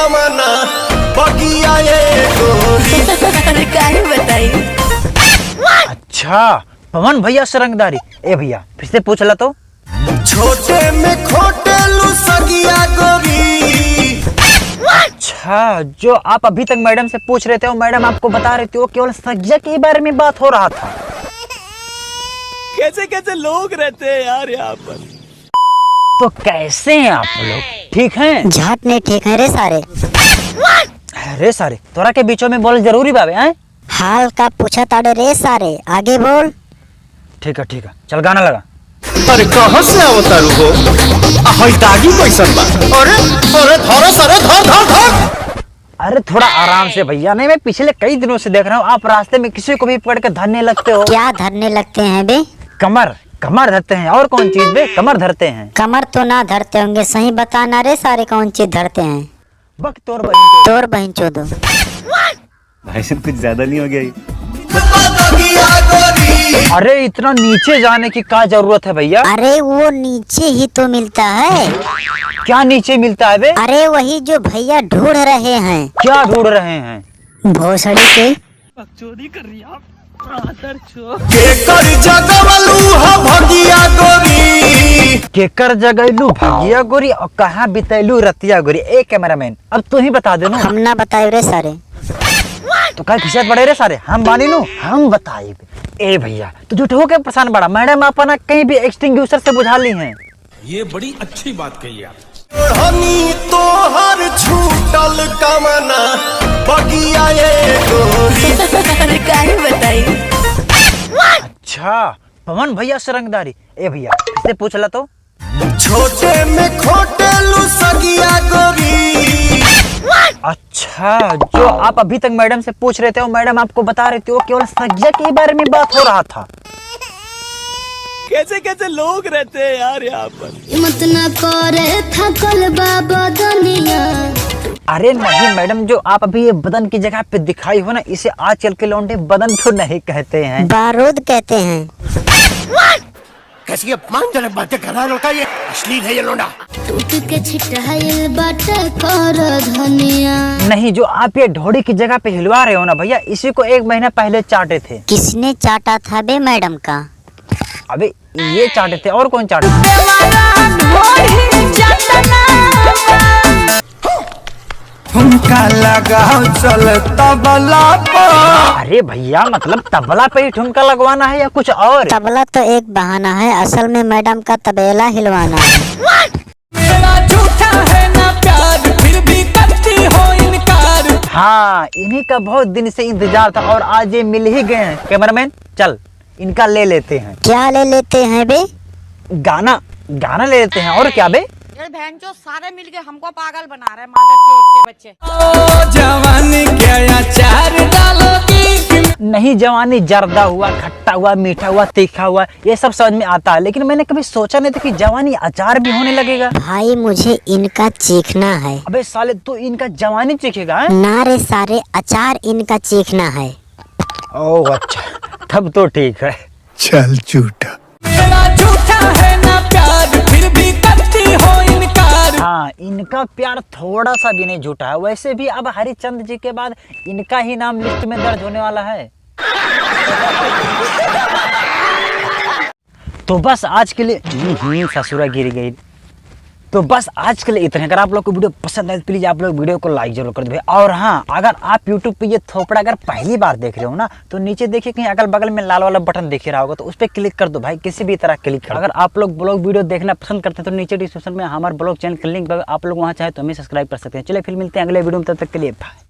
कमना बगिया ये गोरी काहे बताई। अच्छा पवन भैया सरंगदारी। ए भैया फिर से पूछ ला तो। छोटे में खोटे लू सगिया गोरी। अच्छा जो आप अभी तक मैडम से पूछ रहे थे वो मैडम आपको बता रहे थे वो केवल सज्जा के बारे में बात हो रहा था। कैसे कैसे लोग रहते हैं यार यहाँ पर। तो कैसे हैं आप लोग, ठीक हैं? झाट नहीं ठीक है रे सारे। अरे सारे तोरा के बीचों में बोल जरूरी बाबे हैं। हाल का पूछा ताड़े रे सारे, आगे बोल। ठीक है चल गाना लगा। अरे कहाँ से अवतारू हो? हई दागी कैसन बा? अरे अरे धरो सरे धर धर धर। अरे थोड़ा आराम से भैया। नहीं मैं पिछले कई दिनों से देख रहा हूँ आप रास्ते में किसी को भी पकड़ के धरने लगते हो। क्या धरने लगते हैं बे? कमर धरते हैं। और कौन चीज बे? कमर धरते हैं। कमर तो ना धरते होंगे, सही बताना रे सारे कौन चीज धरते हैं? बक तोर बहन चोदो। भाई साहब कुछ ज्यादा नहीं हो गया ये? अरे इतना नीचे जाने की क्या जरूरत है भैया? अरे वो नीचे ही तो मिलता है। क्या नीचे मिलता है बे? अरे वही जो भैया ढूंढ रहे हैं। क्या ढूंढ रहे हैं? भोसड़ी के। बकचोदी कर रही आप। केकर जगैलू भगिया गोरी और कहाँ बितैलू रतिया गोरी। ए कैमरामैन अब तू ही बता दे। हम ना बताए रे सारे। तो क्या खिसियत बड़े रे सारे, हम बानी नु हम बताए। ए भैया तू झूठ हो के परेशान बड़ा। मैडम अपना कहीं भी एक्सटिंग्विशर से बुझा ली हैं। ये बड़ी अच्छी बात कही आप। तो हर छूटल कमना बगिया ये गोरी काहे बताई। अच्छा पवन भैया सरंगदारी। ए भैया फिर से पूछ ला तो। छोटे में खोटे लू सगिया गोरी। अच्छा जो आप अभी तक मैडम से पूछ रहे थे वो मैडम आपको बता रहे थे वो केवल सज्जा के बारे में बात हो रहा था। कैसे कैसे लोग रहते हैं यार यहाँ पर। मत ना करे थकल बाबा दुनिया। अरे नहीं मैडम जो आप अभी ये बदन की जगह पे दिखाई हो ना इसे आजकल के लौंडे बदन तो नहीं कहते हैं, बारूद कहते हैं। कैसी अपमानजनक बातें कर रहा है लड़का, ये अश्लील है ये लोंडा। टूट के छिटाइल बाटे कर धनिया। नहीं जो आप ये ढोड़ी की जगह पे हिलवा रहे हो ना भैया इसी को 1 महीना पहले चाटे थे। किसने चाटा था बे मैडम का? अबे ये चाटे थे और कौन चाटे? हमका लगाओ चल तबला पर। अरे भैया मतलब तबला पे ही ठुमका लगवाना है या कुछ और? तबला तो एक बहाना है, असल में मैडम का तबेला हिलवाना है। मेरा झूठा है ना प्यार फिर भी करती हो इनकार। हाँ इन्हीं का बहुत दिन से इंतजार था और आज ये मिल ही गए हैं। कैमरामैन चल इनका ले लेते हैं। क्या ले लेते हैं बे? गाना ले लेते हैं। और क्या बे? बहनचोद सारे मिलके हमको पागल बना रहे मादर चोद के बच्चे। ओ जवानी क्या अचार डालोगी? नहीं जवानी जर्दा हुआ, खट्टा हुआ, मीठा हुआ, तीखा हुआ ये सब समझ में आता है लेकिन मैंने कभी सोचा नहीं था कि जवानी अचार भी होने लगेगा। भाई मुझे इनका चीखना है। अबे साले तू इनका जवानी चीखेगा है? ना रे सारे अचार इनका चीखना है। ओह अच्छा तब तो ठीक है। चल झूठा। मेरा झूठा है ना प्यार फिर भी करती हो इनकार। हाँ इनका प्यार थोड़ा सा भी नहीं झूठा है। वैसे भी अब हरिचंद्र जी के बाद इनका ही नाम लिस्ट में दर्ज होने वाला है। तो बस आज के लिए ससुरा गिर गई। तो बस आज के लिए इतना। अगर आप लोग को वीडियो पसंद आए तो प्लीज आप लोग वीडियो को लाइक जरूर कर दो। और हाँ अगर आप YouTube पे ये थोपड़ा अगर पहली बार देख रहे हो ना तो नीचे देखिए कहीं अगल बगल में लाल वाला बटन दिख रहा होगा तो उस पर क्लिक कर दो भाई, किसी भी तरह क्लिक कर। अगर आप लोग ब्लॉग वीडियो देखना पसंद करते हैं तो नीचे डिस्क्रिप्शन में हमारे ब्लॉग चैनल का लिंक आप लोग वहाँ चाहे तो हमें सब्सक्राइब कर सकते हैं। चलिए फिर मिलते हैं अगले वीडियो में, तब तक के लिए बाय।